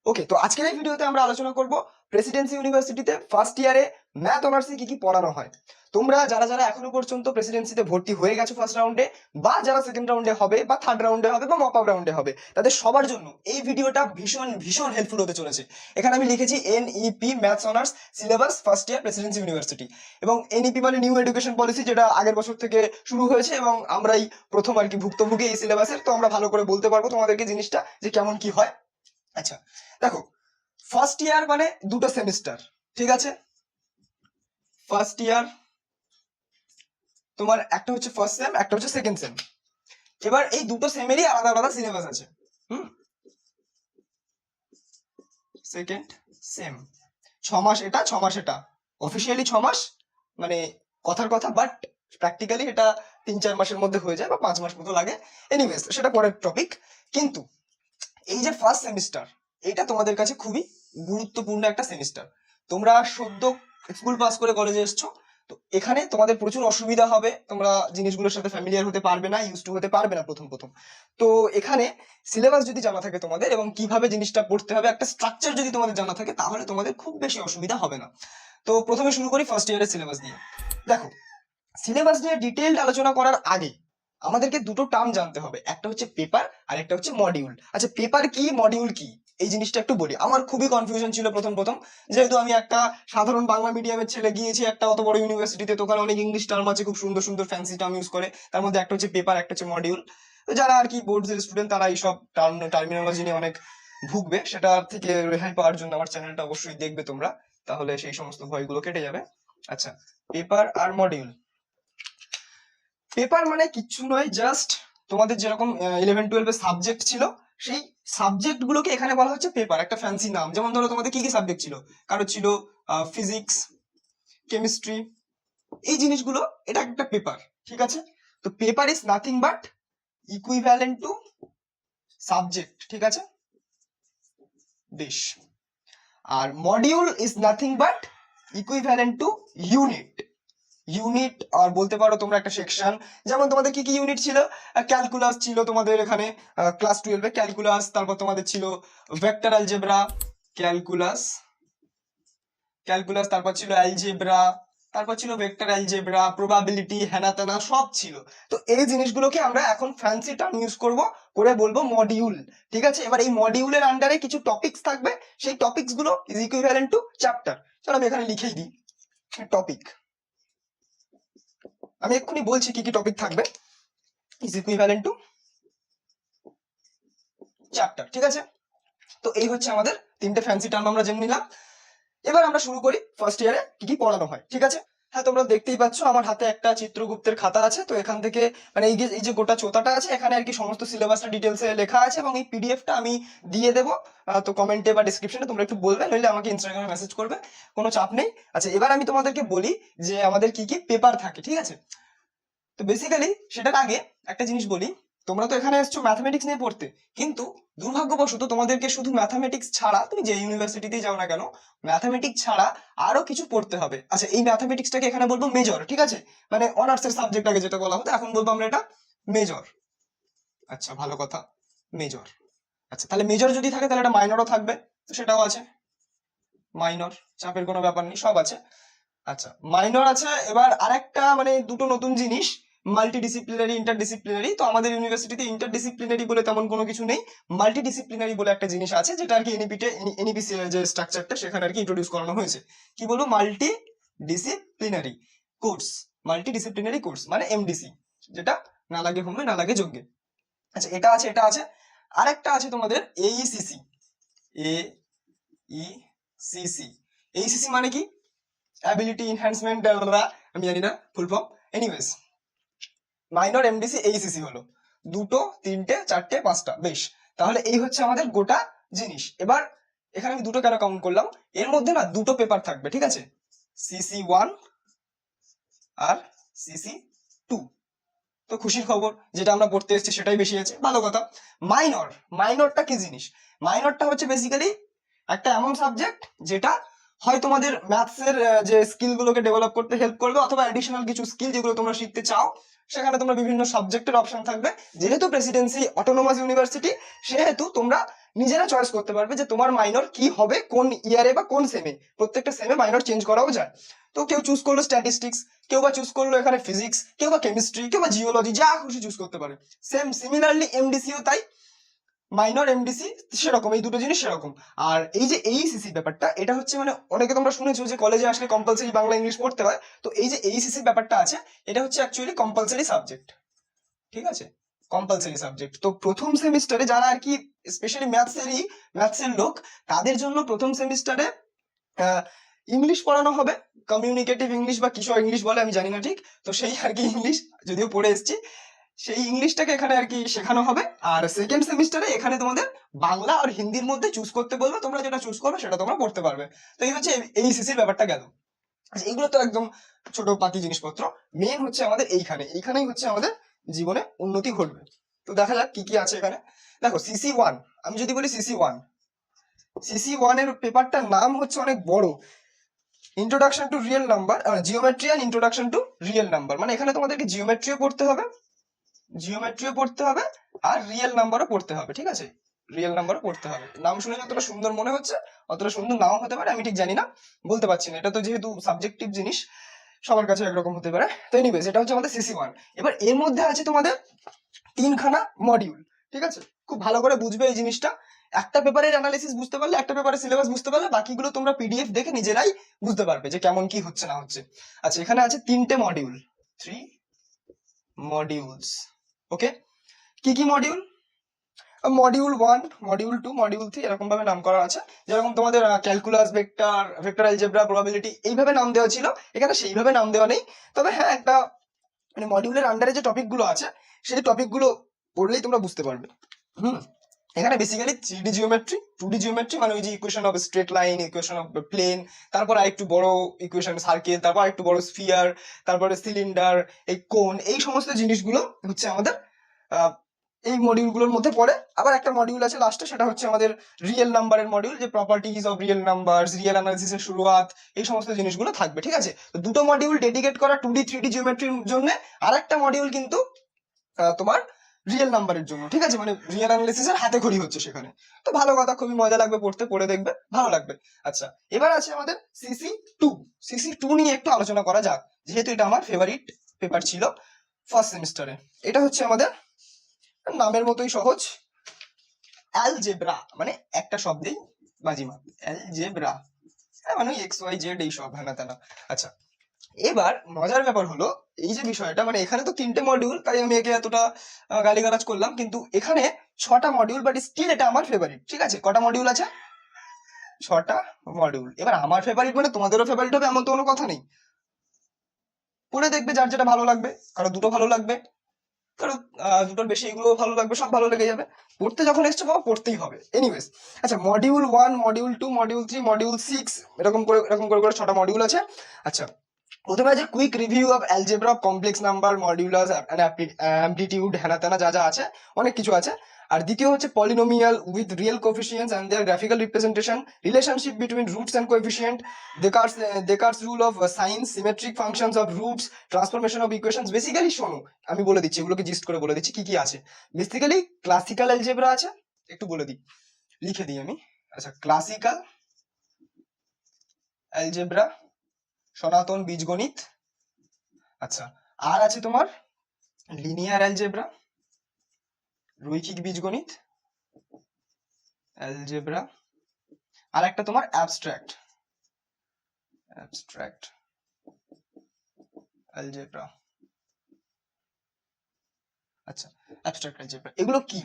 ওকে, তো আজকের এই ভিডিওতে আমরা আলোচনা করব প্রেসিডেন্সি ইউনিভার্সিটিতে ফার্স্ট ইয়ারে ম্যাথ অনার্সে কি কি পড়ানো হয়। তোমরা যারা যারা এখনো পর্যন্ত প্রেসিডেন্সিতে ভর্তি হয়ে গেছো ফার্স্ট রাউন্ডে, বা যারা সেকেন্ড রাউন্ডে হবে, বা থার্ড রাউন্ডে হবে, বা মক আপ রাউন্ডে হবে, তাদের সবার জন্য এই ভিডিওটা ভীষণ ভীষণ হেল্পফুল হতে চলেছে। এখানে আমি লিখেছি NEP maths honours syllabus first year Presidency university, এবং এনইপি মানে নিউ এডুকেশন পলিসি, যেটা আগের বছর থেকে শুরু হয়েছে এবং আমরাই প্রথম আর কি ভুক্তভোগী এই সিলেবাসের। তো আমরা ভালো করে বলতে পারবো তোমাদেরকে জিনিসটা যে কেমন কি হয়। আচ্ছা, দেখো, ফার্স্ট ইয়ার মানে দুটো সেমিস্টার, ঠিক আছে? ফার্স্ট ইয়ার তোমার একটা হচ্ছে ফার্স্ট সেম, একটা হচ্ছে সেকেন্ড সেম। এবার এই দুটো সেমেরই আলাদা আলাদা সিলেবাস আছে। সেকেন্ড সেম 6 মাস এটা, 6 মাস এটা। অফিসিয়ালি 6 মাস, মানে কথার কথা, বাট প্র্যাকটিক্যালি এটা 3-4 মাসের মধ্যে হয়ে যায়, বা 5 মাস মতো লাগে। এনিওয়েজ, সেটা পরের টপিক। কিন্তু এই যে ফার্স্ট সেমিস্টার, এটা তোমাদের কাছে খুবই গুরুত্বপূর্ণ একটা সেমিস্টার। তোমরা সদ্য স্কুল পাস করে কলেজে এসছো, তো এখানে তোমাদের প্রচুর অসুবিধা হবে। তোমরা জিনিসগুলোর সাথে ফ্যামিলিয়ার হতে পারবে না, ইউজ টু হতে পারবে না প্রথম প্রথম। তো এখানে সিলেবাস যদি জানা থাকে তোমাদের, এবং কিভাবে জিনিসটা পড়তে হবে, একটা স্ট্রাকচার যদি তোমাদের জানা থাকে, তাহলে তোমাদের খুব বেশি অসুবিধা হবে না। তো প্রথমে শুরু করি ফার্স্ট ইয়ারের সিলেবাস দিয়ে। দেখো, সিলেবাস নিয়ে ডিটেইলড আলোচনা করার আগে আমাদেরকে দুটো টার্ম জানতে হবে, একটা হচ্ছে পেপার আর একটা হচ্ছে মডিউল। আচ্ছা, পেপার কি, মডিউল কি, এই জিনিসটা একটু বলি। আমার খুবই কনফিউশন ছিল প্রথম প্রথম, যেহেতু আমি একটা সাধারণ বাংলা মিডিয়ামের ছেলে, গিয়েছি একটা অত বড় ইউনিভার্সিটিতে, তো ওখানে অনেক ইংলিশ টার্ম আছে, খুব সুন্দর সুন্দর ফ্যান্সি টার্ম ইউজ করে। তার মধ্যে একটা হচ্ছে পেপার, একটা হচ্ছে মডিউল। তো যারা আর কি বোর্ডস এর স্টুডেন্ট, তারা এইসব টার্মিনোলজি নিয়ে অনেক ভুগবে। সেটা থেকে রেহাই পাওয়ার জন্য আমার চ্যানেলটা অবশ্যই দেখবে তোমরা, তাহলে সেই সমস্ত ভয়গুলো কেটে যাবে। আচ্ছা, পেপার আর মডিউল। পেপার মানে কিচ্ছু নয়, জাস্ট তোমাদের যেরকম 11-12 এর সাবজেক্ট ছিল, সেই সাবজেক্ট গুলোকে এখানে বলা হচ্ছে পেপার, একটা ফ্যান্সি নাম। যেমন ধরো, তোমাদের কি কি সাবজেক্ট ছিল? কারো ছিল ফিজিক্স, কেমিস্ট্রি, এই জিনিসগুলো, এটা একটা পেপার, ঠিক আছে? তো paper is nothing but equivalent to subject, ঠিক আছে? বেশ। আর module is nothing but equivalent to unit. Unit আর বলতে পারো তোমরা একটা সেকশন। যেমন তোমাদের কি কি ইউনিট ছিল? ক্যালকুলাস ছিল তোমাদের এখানে, ক্লাস 12-এ ক্যালকুলাস। তারপর তোমাদের ছিল ভেক্টর অ্যালজেব্রা, ক্যালকুলাস, ক্যালকুলাস, তারপর ছিল অ্যালজেব্রা, তারপর ছিল ভেক্টর অ্যালজেব্রা, প্রবাবিলিটি, হেনা তেনা সব ছিল। তো এই জিনিসগুলোকে আমরা এখন ফ্যান্সি টার্ম ইউজ করব, করে বলবো মডিউল, ঠিক আছে? এবার এই মডিউলের আন্ডারে কিছু টপিকস থাকবে, সেই টপিকস গুলো ইজ ইকুইভ্যালেন্ট টু চ্যাপ্টার। চলো আমি এখানে লিখেই দিই টপিক। আমি এক্ষুনি বলছি কি কি টপিক থাকবে। ইজ ইকুইভ্যালেন্ট টু চ্যাপ্টার, ঠিক আছে? তো এই হচ্ছে আমাদের তিনটে ফ্যান্সি টার্ম আমরা জেনে নিলাম। এবার আমরা শুরু করি ফার্স্ট ইয়ারে কি কি পড়ানো হয়, ঠিক আছে? হ্যাঁ, তোমরা দেখতেই পাচ্ছ আমার হাতে একটা চিত্রগুপ্তের খাতা আছে। তো এখান থেকে মানে এই যে গোটা চোতাটা আছে, এখানে আর কি সমস্ত সিলেবাসটা ডিটেলসে লেখা আছে, এবং এই পিডিএফটা আমি দিয়ে দেবো। তো কমেন্টে বা ডিসক্রিপশনে তোমরা একটু বলবে, নইলে আমাকে ইনস্টাগ্রামে মেসেজ করবে, কোনো চাপ নেই। আচ্ছা, এবার আমি তোমাদেরকে বলি যে আমাদের কি কি পেপার থাকে, ঠিক আছে? তো বেসিক্যালি সেটার আগে একটা জিনিস বলি। তোমরা তো এখানে এসছো ম্যাথমেটিক্স নিয়ে পড়তে, কিন্তু দুর্ভাগ্যবশত তোমাদেরকে শুধু ম্যাথমেটিক্স ছাড়া, তুমি যে ইউনিভার্সিটিতেই যাও না কেন, ম্যাথমেটিক্স ছাড়া আরো কিছু পড়তে হবে। আচ্ছা, এই ম্যাথমেটিক্সটাকে এখানে বলবো মেজর, ঠিক আছে? মানে অনার্সের সাবজেক্ট আগে যেটা বলা হতো, এখন বলবো আমরা এটা মেজর। আচ্ছা, ভালো কথা, মেজর। আচ্ছা, তাহলে মেজর যদি থাকে, তাহলে এটা মাইনরও থাকবে, তো সেটাও আছে। মাইনর, চাপের কোনো ব্যাপার নেই, সব আছে। আচ্ছা, মাইনর আছে। এবার আরেকটা মানে দুটো নতুন জিনিস, মাল্টিডিসিপ্লিনারি, ইন্টারডিসিপ্লিনারি। তো আমাদের ইউনিভার্সিটিতে ইন্টারডিসিপ্লিনারি বলে তেমন কোনো কিছু নেই, মাল্টিডিসিপ্লিনারি বলে একটা জিনিস আছে, যেটা আর কি এনইপিসি এর যে স্ট্রাকচারটা, সেখানে আর কি ইন্ট্রোডিউস করানো হয়েছে। কি বলবো? Multidisciplinary course. মাল্টিডিসিপ্লিনারি কোর্স মানে এমডিসি, যেটা না লাগে হোমে না লাগে যজ্ঞে। আচ্ছা, এটা আছে, এটা আছে। আরেকটা আছে তোমাদের এইসিসি। এইসিসি, এইসিসি মানে কি? অ্যাবিলিটি এনহ্যান্সমেন্ট, আমি জানি না full form. Anyways, minor, MDC, এইসিসি হলো দুটো, তিনটে, চারটে, পাঁচটা। বেশ, তাহলে এই হচ্ছে আমাদের গোটা জিনিস। এবার এখানে আমি দুটো কেন কাউন্ট করলাম, এর মধ্যে না দুটো পেপার থাকবে, ঠিক আছে? সিসি 1 আর সিসি 2। তো খুশির খবর, যেটা আমরা পড়তে এসেছি সেটাই বেশি আছে, ভালো কথা। মাইনর, মাইনরটা কি জিনিস? মাইনরটা হচ্ছে বেসিক্যালি একটা এমন সাবজেক্ট যেটা হয় তোমাদের ম্যাথস এর যে স্কিল গুলোকে ডেভেলপ করতে হেল্প করবে, অথবা অ্যাডিশনাল কিছু স্কিল যেগুলো তোমরা শিখতে চাও, সেখানে তোমরা বিভিন্ন সাবজেক্টের অপশন থাকবে। যেহেতু প্রেসিডেন্সি অটোনোমাস ইউনিভার্সিটি, সেহেতু তোমরা নিজেরা চয়েস করতে পারবে যে তোমার মাইনর কি হবে, কোন ইয়ারে বা কোন সেমে। প্রত্যেকটা সেমে মাইনর চেঞ্জ করাও যায়। তো কেউ চুজ করলো স্ট্যাটিস্টিক্স, কেউ বা চুজ করলো এখানে ফিজিক্স, কেউ বা কেমিস্ট্রি, কেউ বা জিওলজি, যা খুশি চুজ করতে পারে। সেম সিমিলারলি এমডিসিও তাই, মাইনর এমডিসি সেরকম, এই দুটো জিনিস সেরকম। আর এই যে এইসিসি ব্যাপারটা, এটা হচ্ছে মানে অনেকে তোমরা শুনেছো যে কলেজে আসলে কম্পালসারি বাংলা ইংলিশ পড়তে হয়। তো এই যে এইসিসি ব্যাপারটা আছে, এটা হচ্ছে অ্যাকচুয়ালি কম্পালসারি সাবজেক্ট, ঠিক আছে, কম্পালসারি সাবজেক্ট। তো প্রথম সেমিস্টারে যারা আর কি স্পেশালি ম্যাথসের লোক, তাদের জন্য প্রথম সেমিস্টারে ইংলিশ পড়ানো হবে, কমিউনিকেটিভ ইংলিশ বা কিসব ইংলিশ বলে আমি জানি না ঠিক। তো সেই আর কি ইংলিশ, যদিও পড়ে এসেছি, সেই ইংলিশটাকে এখানে আর কি শেখানো হবে। আর সেকেন্ড সেমিস্টারে এখানে তোমাদের বাংলা আর হিন্দির মধ্যে চুজ করতে বলবে, তোমরা যেটা চুজ করবে সেটা তোমরা পড়তে পারবে। তো এই হচ্ছে এইসিসির ব্যাপারটা গেল। আচ্ছা, এইগুলো তো একদম ছোট পাতি জিনিসপত্র। মেন হচ্ছে আমাদের এইখানেই হচ্ছে আমাদের জীবনে উন্নতি ঘটবে। তো দেখা যাক কি কি আছে এখানে। দেখো সিসি 1, আমি যদি বলি সিসি 1 এর পেপারটার নাম হচ্ছে অনেক বড়, introduction to real number, geometry and introduction to real number. মানে এখানে তোমাদেরকে জিওমেট্রিও পড়তে হবে, আর রিয়েল নাম্বারও পড়তে হবে, ঠিক আছে, রিয়েল নাম্বারও পড়তে হবে। নাম শুনে যতটা সুন্দর মনে হচ্ছে, অতটা সুন্দর নাও হতে পারে, আমি ঠিক জানি না, বলতে পারছি না, এটা তো যেহেতু সাবজেক্টিভ জিনিস, সবার কাছে একরকম হতে পারে। তো এনিওয়েজ, এটা হচ্ছে আমাদের সিসি 1। এবার এর মধ্যে আছে তোমাদের 3খানা মডিউল, ঠিক আছে, খুব ভালো করে বুঝবে এই জিনিসটা। একটা পেপারের অ্যানালিসিস বুঝতে পারলে, একটা পেপারের সিলেবাস বুঝতে পারলে, বাকিগুলো তোমরা পিডিএফ দেখে নিজেরাই বুঝতে পারবে যে কেমন কি হচ্ছে না হচ্ছে। আচ্ছা, এখানে আছে 3টে মডিউল, 3 মডিউলস। ওকে, কি কি মডিউল? মডিউল 1, মডিউল 2, মডিউল 3 এরকম ভাবে নাম করা আছে। যেরকম তোমাদের ক্যালকুলাস, ভেক্টর অ্যালজেব্রা, প্রবাবিলিটি এইভাবে নাম দেওয়া ছিল, এখানে সেইভাবে নাম দেওয়া নেই। তবে হ্যাঁ, একটা মানে মডিউলের আন্ডারে যে টপিক গুলো আছে, সেই টপিক গুলো পড়লেই তোমরা বুঝতে পারবে। এখানে basically 3D geometry, 2D geometry, মানে ওই যে equation of straight line, equation of plane, তারপর আরেকটু বড় ইকুয়েশন সার্কেল, তারপর আরেকটু বড় স্ফিয়ার, তারপরে সিলিন্ডার, এই কোন, এই সমস্ত জিনিসগুলো হচ্ছে আমাদের এই মডিউলগুলোর মধ্যে পড়ে। আবার একটা মডিউল আছে লাস্টে, সেটা হচ্ছে আমাদের রিয়েল নাম্বারের মডিউল, যে properties of real number, real অ্যানালিসিসের শুরুয়াত, এই সমস্ত জিনিসগুলো থাকবে, ঠিক আছে। তো দুটো মডিউল ডেডিকেট করা 2D 3D জিওমেট্রির জন্য, আর একটা মডিউল কিন্তু তোমার রিয়েল নাম্বারের জন্য, ঠিক আছে, মানে রিয়েল অ্যানালিসিস এর হাতে খড়ি হচ্ছে সেখানে। তো ভালো কথা, খুবই মজা লাগবে পড়তে, পড়ে দেখবে ভালো লাগবে। আচ্ছা, এবার আছে আমাদের সিসি 2 নিয়ে একটু আলোচনা করা যাক, যেহেতু এটা আমার ফেভারিট পেপার ছিল ফার্স্ট সেমিস্টারে। এটা হচ্ছে আমাদের নামের মতোই সহজ, অ্যালজেব্রা, মানে একটা শব্দেই বাজিমাত, অ্যালজেব্রা, মানে এক্স ওয়াই জেড এই সব হ্যানা তেনা। আচ্ছা, এবার মজার ব্যাপার হলো এই যে বিষয়টা, মানে এখানে তো 3টে মডিউল, তাই আমি একে এতটা গালিগালাজ করলাম, কিন্তু এখানে 6টা মডিউল, বাট স্টিল এটা আমার ফেভারিট, ঠিক আছে। কটা মডিউল আছে? 6টা মডিউল। এবার আমার ফেভারিট মানে তোমাদেরও ফেভারিট হবে এমন তো কোনো কথা নেই। পড়ে দেখবে যার যেটা ভালো লাগবে, কারো দুটো ভালো লাগবে, কারো দুটোর বেশি, এগুলো ভালো লাগবে, সব ভালো লেগে যাবে। পড়তে যখন এসছো বাবা, পড়তেই হবে। এনিওয়েজ, আচ্ছা, মডিউল 1, মডিউল 2, মডিউল 3, মডিউল 6, এরকম করে 6টা মডিউল আছে। আচ্ছা, প্রথমে আছে quick review of algebra of complex number, modulus, amplitude, হেনা তেনা যা যা আছে, অনেক কিছু আছে। আর দ্বিতীয় হচ্ছে polynomial with real coefficients and their graphical representation, relationship between roots and coefficient, Descartes rule of signs, symmetric functions of roots, transformation of equations. Basically শোনো, আমি বলে দিচ্ছি, এগুলোকে জিস্ট করে বলে দিচ্ছি কি কি আছে। বেসিক্যালি ক্লাসিক্যাল অ্যালজেব্রা আছে, একটু বলে দিই, লিখে দিই আমি। আচ্ছা, ক্লাসিক্যাল অ্যালজেব্রা, সনাতন বীজগণিত। আচ্ছা, আর আছে তোমার লিনিয়ার অ্যালজেব্রা, রৈখিক বীজগণিত অ্যালজেব্রা, আর একটা তোমার অ্যাবস্ট্রাক্ট অ্যালজেব্রা। আচ্ছা, অ্যাবস্ট্রাক্ট অ্যালজেব্রা এগুলো কি?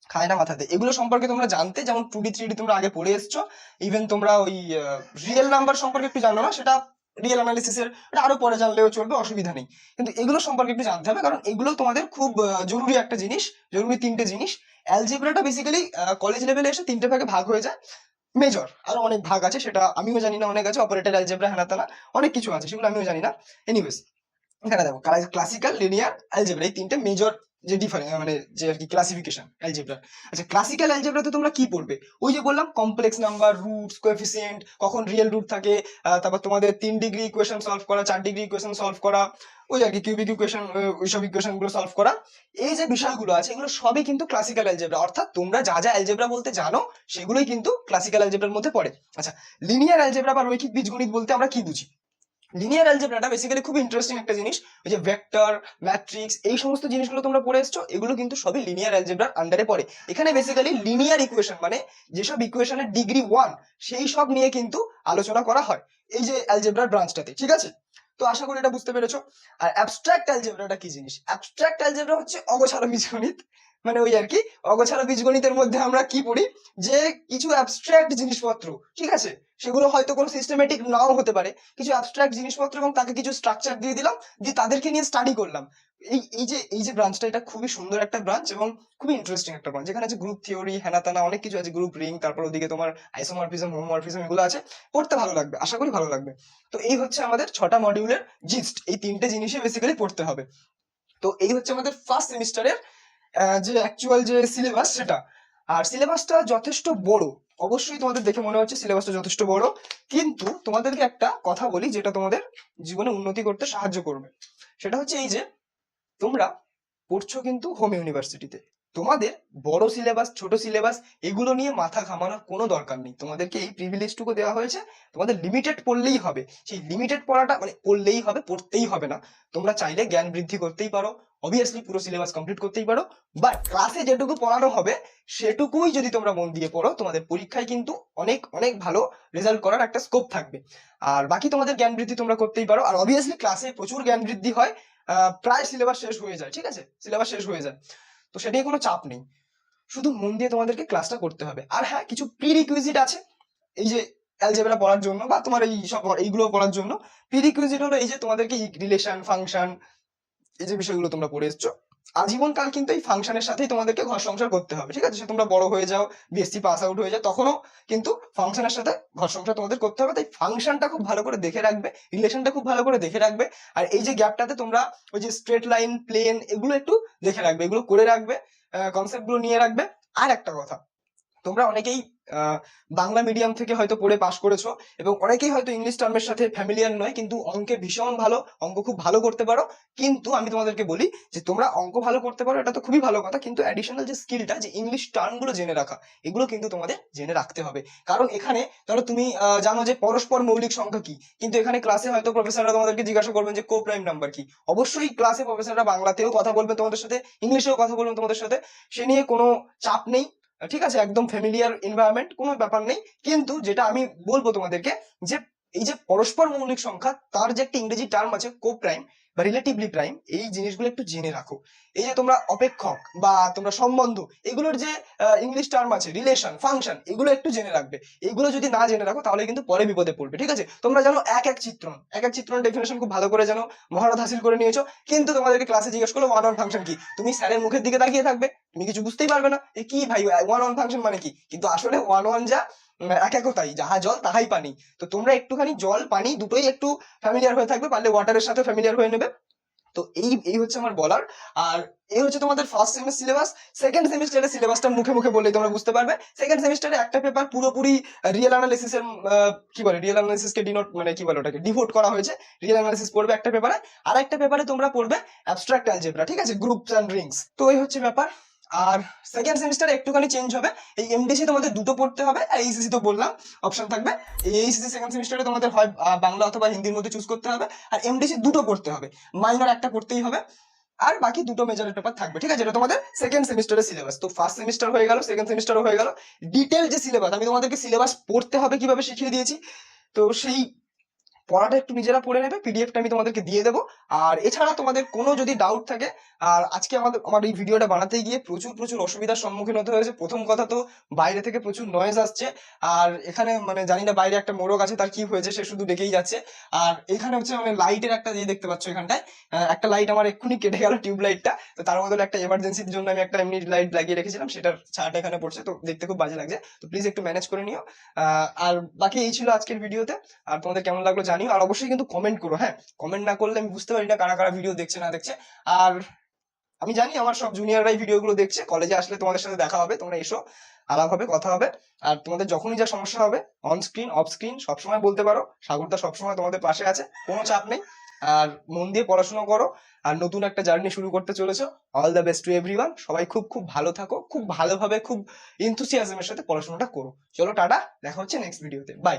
খায় না মাথাতে। এগুলো সম্পর্কে তোমরা জানতে, যেমন 2D 3D তোমরা আগে পড়ে এসছো, ইভেন তোমরা ওই রিয়েল নাম্বার সম্পর্কে একটু জানো না, সেটা রিয়েল অ্যানালিসিসের আরো পরে জানলেও চলবে, অসুবিধা নেই। কিন্তু এগুলো সম্পর্কে একটু জানতে হবে, কারণ এগুলো তোমাদের খুব জরুরি একটা জিনিস, জরুরি 3টে জিনিস। অ্যালজেব্রাটা বেসিক্যালি কলেজ লেভেলে এসে 3টে ভাগে ভাগ হয়ে যায়। মেজর আরো অনেক ভাগ আছে, সেটা আমিও জানি না, অনেক আছে, অপারেটর অ্যালজেব্রা, হেনা তেনা অনেক কিছু আছে, সেগুলো আমিও জানি না। এনিওয়েজ, এখানে দেখো ক্লাসিক্যাল, লিনিয়ার, অ্যালজেব্রা, এই 3টে মেজর যে মানে যে আর কি ক্লাসিফিকেশন অ্যালজেব্রা। আচ্ছা, ক্লাসিক্যাল অ্যালজেব্রাতে তোমরা কি পড়বে? ওই যে বললাম কমপ্লেক্স নাম্বার, রুটস, কোএফিসিয়েন্ট, কখন রিয়েল রুট থাকে, তারপর তোমাদের 3 ডিগ্রি ইকুয়েশন সলভ করা, 4 ডিগ্রি ইকুয়েশন সলভ করা, ওই আর কি কিউবিক ইকুয়েশন, ওইসব ইকুয়েশন গুলো সলভ করা। এই যে বিষয়গুলো আছে এগুলো সবই কিন্তু ক্লাসিক্যাল অ্যালজেব্রা, অর্থাৎ তোমরা যা যা অ্যালজেব্রা বলতে জানো সেগুলোই কিন্তু ক্লাসিক্যাল অ্যালজেব্রার মধ্যে পড়ে। আচ্ছা, লিনিয়ার অ্যালজেব্রা বা রৈখিক বীজগণিত বলতে আমরা কি বুঝি? লিনিয়ার অ্যালজেব্রাটা বেসিক্যালি খুব ইন্টারেস্টিং একটা জিনিস। ওই যে ভেক্টর, ম্যাট্রিক্স, এই সমস্ত জিনিসগুলো তোমরা পড়ে এসছো, এগুলো কিন্তু সবই লিনিয়ার অ্যালজেব্রার আন্ডারে পড়ে। এখানে বেসিক্যালি লিনিয়ার ইকুয়েশন মানে যেসব ইকুয়েশনের ডিগ্রি 1 সেই সব নিয়ে কিন্তু আলোচনা করা হয় এই যে অ্যালজেব্রার ব্রাঞ্চটাতে, ঠিক আছে? তো আশা করি এটা বুঝতে পেরেছো। আর অ্যাবস্ট্রাক্ট অ্যালজেব্রাটা কি জিনিস? অ্যাবস্ট্রাক্ট অ্যালজেব্রা হচ্ছে অগোছালো বীজগণিত, মানে ওই আর কি অগোছালো বীজগণিতের মধ্যে আমরা কি পড়ি, যে কিছু অ্যাবস্ট্রাক্ট জিনিসপত্র, ঠিক আছে, সেগুলো হয়তো কোনো সিস্টেমেটিক নাও হতে পারে, কিছু অ্যাবস্ট্রাক্ট জিনিসপত্র এবং তাকে কিছু স্ট্রাকচার দিয়ে দিলাম, দিয়ে তাদেরকে নিয়ে স্টাডি করলাম। এই যে ব্রাঞ্চটা, এটা খুবই সুন্দর একটা ব্রাঞ্চ এবং খুবই ইন্টারেস্টিং একটা ব্রাঞ্চ। যেখানে আছে গ্রুপ থিওরি, হেনাতানা, অনেক কিছু আছে, গ্রুপ রিং, তারপর ওদিকে তোমার আইসোমরফিজম, হোমোমরফিজম, এগুলো আছে। পড়তে ভালো লাগবে, আশা করি ভালো লাগবে। তো এই হচ্ছে আমাদের 6টা মডিউলের জিস্ট, এই 3টে জিনিসই বেসিক্যালি পড়তে হবে। তো এই হচ্ছে আমাদের ফার্স্ট সেমিস্টারের যে অ্যাকচুয়াল যে সিলেবাস সেটা। আর সিলেবাসটা যথেষ্ট বড়, অবশ্যই তোমাদের দেখে মনে হচ্ছে সিলেবাসটা যথেষ্ট বড়, কিন্তু তোমাদেরকে একটা কথা বলি যেটা তোমাদের জীবনে উন্নতি করতে সাহায্য করবে। সেটা হচ্ছে এই যে তোমরা পড়ছো কিন্তু হোম ইউনিভার্সিটিতে, তোমাদের বড় সিলেবাস, ছোট সিলেবাস, এগুলো নিয়ে মাথা ঘামানোর কোনো দরকার নেই। তোমাদেরকে এই প্রিভিলেজটুকু দেওয়া হয়েছে, তোমাদের লিমিটেড পড়লেই হবে। সেই লিমিটেড পড়াটা মানে পড়লেই হবে, পড়তেই হবে না। তোমরা চাইলে জ্ঞান বৃদ্ধি করতেই পারো, অবভিয়াসলি পুরো সিলেবাস কমপ্লিট করতেই পারো, বাট ক্লাসে যেটুকু পড়ানো হবে সেটুকুই যদি তোমরা মন দিয়ে পড়ো, তোমাদের পরীক্ষায় কিন্তু অনেক অনেক ভালো রেজাল্ট করার একটা স্কোপ থাকবে। আর বাকি তোমাদের জ্ঞান বৃদ্ধি তোমরা করতেই পারো, আর অবভিয়াসলি ক্লাসে প্রচুর জ্ঞান বৃদ্ধি হয়, প্রায় সিলেবাস শেষ হয়ে যায়, ঠিক আছে, সিলেবাস শেষ হয়ে যায়, তো সেটা নিয়ে কোনো চাপ নেই। শুধু মন দিয়ে তোমাদেরকে ক্লাসটা করতে হবে। আর হ্যাঁ, কিছু প্রি রিকুইজিট আছে এই যে অ্যালজেব্রা পড়ার জন্য বা তোমার এই সব এইগুলো পড়ার জন্য। প্রি রিকুইজিট হলো এই যে তোমাদেরকে রিলেশন, ফাংশন, এই যে বিষয়গুলো তোমরা পড়ে এসছো, আজীবনকাল কিন্তু এই ফাংশনের সাথেই তোমাদেরকে ঘর সংসার করতে হবে, ঠিক আছে? সে তোমরা বড় হয়ে যাও, বিএসসি পাস আউট হয়ে যাও, তখনও কিন্তু ফাংশনের সাথে ঘর সংসার তোমাদের করতে হবে। তাই ফাংশনটা খুব ভালো করে দেখে রাখবে, রিলেশনটা খুব ভালো করে দেখে রাখবে। আর এই যে গ্যাপটাতে তোমরা ওই যে স্ট্রেট লাইন, প্লেন, এগুলো একটু দেখে রাখবে, এগুলো করে রাখবে, কনসেপ্ট গুলো নিয়ে রাখবে। আর একটা কথা, তোমরা অনেকেই বাংলা মিডিয়াম থেকে হয়তো পড়ে পাশ করেছো এবং অনেকেই হয়তো ইংলিশ টার্মের সাথে ফ্যামিলিয়ার নয়, কিন্তু অঙ্কে ভীষণ ভালো, অঙ্ক খুব ভালো করতে পারো। কিন্তু আমি তোমাদেরকে বলি যে তোমরা অঙ্ক ভালো করতে পারো, এটা তো খুবই ভালো কথা, কিন্তু অ্যাডিশনাল যে স্কিলটা, যে ইংলিশ টার্ম গুলো জেনে রাখা, এগুলো কিন্তু তোমাদের জেনে রাখতে হবে। কারণ এখানে ধরো তুমি জানো যে পরস্পর মৌলিক সংখ্যা কি, কিন্তু এখানে ক্লাসে হয়তো প্রফেসররা তোমাদেরকে জিজ্ঞাসা করবেন যে কো প্রাইম নাম্বার কি। অবশ্যই ক্লাসে প্রফেসররা বাংলাতেও কথা বলবেন তোমাদের সাথে, ইংলিশেও কথা বলবেন তোমাদের সাথে, সে নিয়ে কোনো চাপ নেই, ঠিক আছে? একদম ফ্যামিলিয়ার এনভায়রনমেন্ট, কোনো ব্যাপার নেই। কিন্তু যেটা আমি বলবো তোমাদেরকে, যে এই যে পরস্পর মৌলিক সংখ্যা, তার যে একটা ইংরেজি টার্ম আছে কো প্রাইম বা রিলেটিভলি প্রাইম, এই জিনিসগুলো একটু জেনে রাখো। এই যে তোমরা অপেক্ষক বা তোমরা সম্বন্ধ, এগুলোর যে ইংলিশ টার্ম আছে, রিলেশন, ফাংশন, এগুলো একটু জেনে রাখবে। এগুলো যদি না জেনে রাখো তাহলে কিন্তু পরে বিপদে পড়বে, ঠিক আছে? তোমরা জানো এক এক চিত্রণ, এক এক চিত্রণ ডেফিনেশন খুব ভালো করে জানো, মহারত হাসিল করে নিয়েছো, কিন্তু তোমাদেরকে ক্লাসে জিজ্ঞেস করলো ওয়ান অন ফাংশন কি, তুমি স্যারের মুখের দিকে তাকিয়ে থাকবে, তুমি কিছু বুঝতেই পারবে না এ কি ভাই ওয়ান ওয়ান ফাংশন মানে কি। কিন্তু আসলে ওয়ান ওয়ান যা এক একতাই, যাহা জল তাহাই পানি। তো তোমরা একটুখানি জল পানি দুটোই একটু ফ্যামিলিয়ার হয়ে থাকবে, পারলে ওয়াটারের সাথে ফ্যামিলিয়ার হয়ে নেবে। তো এই এই হচ্ছে আমার বলার। আর এই হচ্ছে তোমাদের ফার্স্ট সেমিস্টার সিলেবাস। সেকেন্ড সেমিস্টারের সিলেবাসটা মুখে মুখে বললেই তোমরা বুঝতে পারবে। সেকেন্ড সেমিস্টারে একটা পেপার পুরোপুরি রিয়েল অ্যানালিসিস এর কি বলে, রিয়েল অ্যানালিসিস কে ডিনোট মানে কি বলে ওটাকে ডিভোট করা হয়েছে। রিয়েল অ্যানালিসিস পড়বে একটা পেপারে, আর একটা পেপারে তোমরা পড়বে অ্যাবস্ট্রাক্ট অ্যালজেব্রা, ঠিক আছে, গ্রুপস এন্ড রিংস। তো এই হচ্ছে ব্যাপার। আর সেকেন্ড সেমিস্টারে একটুখানি চেঞ্জ হবে, এই এমডিসি তোমাদের দুটো পড়তে হবে, আর এইসিসি তো বললাম অপশন থাকবে। এই এইসিসি সেকেন্ড সেমিস্টারে তোমাদের হয় বাংলা অথবা হিন্দির মধ্যে চুজ করতে হবে, আর এমডিসি দুটো পড়তে হবে, মাইনর একটা পড়তেই হবে, আর বাকি দুটো মেজরের পেপার থাকবে, ঠিক আছে? এটা তোমাদের সেকেন্ড সেমিস্টারের সিলেবাস। তো ফার্স্ট সেমিস্টার হয়ে গেল, সেকেন্ড সেমিস্টারও হয়ে গেল। ডিটেল যে সিলেবাস, আমি তোমাদেরকে সিলেবাস পড়তে হবে কিভাবে শিখিয়ে দিয়েছি, তো সেই পড়াটা একটু নিজেরা পড়ে নেবে, পিডিএফটা আমি তোমাদেরকে দিয়ে দেবো। আর এছাড়া তোমাদের কোনো যদি ডাউট থাকে, আর আজকে আমার এই ভিডিওটা বানাতে গিয়ে প্রচুর প্রচুর অসুবিধার সম্মুখীন হতে হয়েছে। প্রথম কথা তো বাইরে থেকে প্রচুর নয়েজ আসছে, আর এখানে মানে জানি না বাইরে একটা মোরগ আছে তার কি হয়েছে, সে শুধু ডেকেই যাচ্ছে। আর এখানে হচ্ছে মানে লাইটের একটা ইয়ে দেখতে পাচ্ছ এখানটায়, একটা লাইট আমার এক্ষুনি কেটে গেল, টিউব লাইটটা। তো তার বদলে একটা এমার্জেন্সির জন্য আমি একটা এমনি লাইট লাগিয়ে রেখেছিলাম, সেটার ছায়াটা এখানে পড়ছে, তো দেখতে খুব বাজে লাগছে। তো প্লিজ একটু ম্যানেজ করে নিও। আর বাকি এই ছিল আজকের ভিডিওতে। আর তোমাদের কেমন লাগলো জানিও, আর অবশ্যই কিন্তু কমেন্ট করো, হ্যাঁ, কমেন্ট না করলে আমি বুঝতে পারি না কারা কারা ভিডিও দেখছে না দেখছে। আর আমি জানি আমার সব জুনিয়ররাই ভিডিওগুলো দেখছে, কলেজে আসলে তোমাদের সাথে দেখা হবে, তোমরা এসো, আলাপ হবে, কথা হবে। আর তোমাদের যখনই যা সমস্যা হবে অন স্ক্রিন অফ স্ক্রিন সবসময় বলতে পারো, সাগরদা সবসময় তোমাদের পাশে আছে, কোনো চাপ নেই। আর মন দিয়ে পড়াশোনা করো, আর নতুন একটা জার্নি শুরু করতে চলেছো। All the best to everyone, সবাই খুব খুব ভালো থাকো, খুব ভালোভাবে খুব এনথুসিয়াজমের সাথে পড়াশোনাটা করো। চলো টাটা, দেখা হচ্ছে নেক্সট ভিডিওতে, বাই।